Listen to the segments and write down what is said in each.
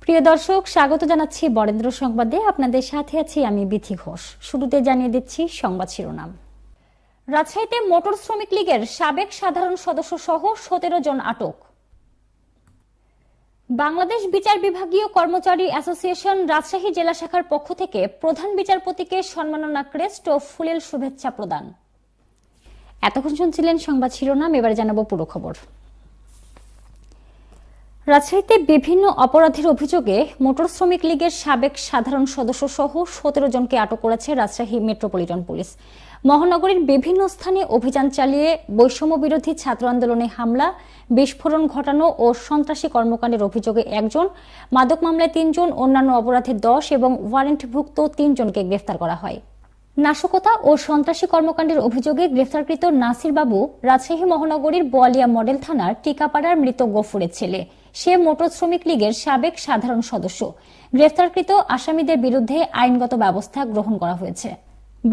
প্রিয় দর্শক, স্বাগত জানাচ্ছি বরেন্দ্র সংবাদে। আপনাদের সাথে আছি আমি বিথি ঘোষ। শুরুতে জানিয়ে দিচ্ছি সংবাদ শিরোনাম। রাজশাহীতে মোটর শ্রমিক লীগের সাবেক সাধারণ সদস্য সহ 17 জন আটক। বাংলাদেশ বিচার বিভাগীয় কর্মচারী অ্যাসোসিয়েশন রাজশাহী জেলা শাখার পক্ষ থেকে প্রধান বিচারপতিকে সম্মাননা ক্রেস্ট ও ফুলেল শুভেচ্ছা প্রদান। এতক্ষণ শুনছিলেন সংবাদ শিরোনাম, এবারে জানাবো পুরো খবর। রাজশাহীতে বিভিন্ন অপরাধের অভিযোগে মোটর শ্রমিক লীগের সাবেক সাধারণ সদস্য সহ 17 জনকে আটক করেছে রাজশাহী মেট্রোপলিটন পুলিশ। মহানগরীর বিভিন্ন স্থানে অভিযান চালিয়ে বৈষম্য বিরোধী ছাত্র আন্দোলনে হামলা, বিস্ফোরণ ঘটানো ও সন্ত্রাসী কর্মকাণ্ডের অভিযোগে 1 জন, মাদক মামলায় 3 জন, অন্যান্য অপরাধে 10 এবং ওয়ারেন্টভুক্ত 3 জনকে গ্রেফতার করা হয়। নাশকতা ও সন্ত্রাসী কর্মকাণ্ডের অভিযোগে গ্রেফতারকৃত নাসির বাবু রাজশাহী মহানগরীর বোয়ালিয়া মডেল থানার টিকাপাড়ার মৃত গফুরের ছেলে। সে মোটর শ্রমিক লীগের সাবেক সাধারণ সদস্য। গ্রেফতারকৃত আসামিদের বিরুদ্ধে আইনগত ব্যবস্থা গ্রহণ করা হয়েছে।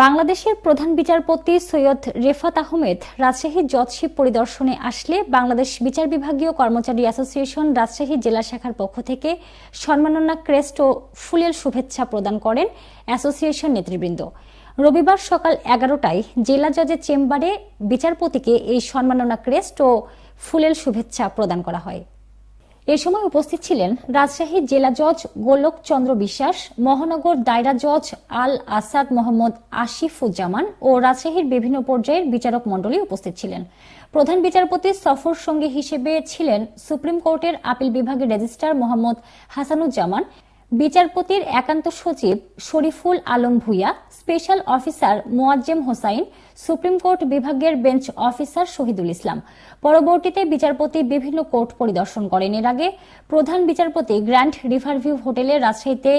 বাংলাদেশের প্রধান বিচারপতি সৈয়দ রেফাত আহমেদ রাজশাহী জজশিপ পরিদর্শনে আসলে বাংলাদেশ বিচার বিভাগীয় কর্মচারী অ্যাসোসিয়েশন রাজশাহী জেলা শাখার পক্ষ থেকে সম্মাননা ক্রেস্ট ও ফুলেল শুভেচ্ছা প্রদান করেন অ্যাসোসিয়েশন নেতৃবৃন্দ। রবিবার সকাল 11টায় জেলা জজের চেম্বারে বিচারপতিকে এই সম্মাননা ক্রেস্ট ও ফুলেল শুভেচ্ছা প্রদান করা হয়। এ সময় উপস্থিত ছিলেন রাজশাহী জেলা জজ গোলক চন্দ্র বিশ্বাস, মহানগর দায়রা জজ আল আসাদ মোহাম্মদ আসিফুজ্জামান ও রাজশাহীর বিভিন্ন পর্যায়ের বিচারক মণ্ডলী উপস্থিত ছিলেন। প্রধান বিচারপতির সফর সঙ্গী হিসেবে ছিলেন সুপ্রিম কোর্টের আপিল বিভাগের রেজিস্ট্রার মোহাম্মদ হাসানুজ্জামান, বিচারপতির একান্ত সচিব Shariful Alam Bhuiyan, special officer Moazzem Hossain, supreme court বিভাগের বেঞ্চ অফিসার শহীদুল ইসলাম। পরবর্তীতে বিচারপতি বিভিন্ন কোর্ট পরিদর্শন করেন। এর আগে প্রধান বিচারপতি গ্র্যান্ড রিভারভিউ হোটেলে রাজশাহীতে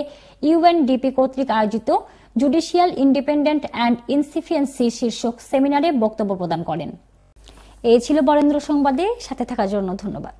ইউএনডিপি কর্তৃক আয়োজিত জুডিশিয়াল ইন্ডিপেন্ডেন্ট অ্যান্ড ইনসিফিয়েন্সি শীর্ষক সেমিনারে বক্তব্য প্রদান করেন। এই ছিল বরেন্দ্র সংবাদে। সাথে থাকার জন্য ধন্যবাদ।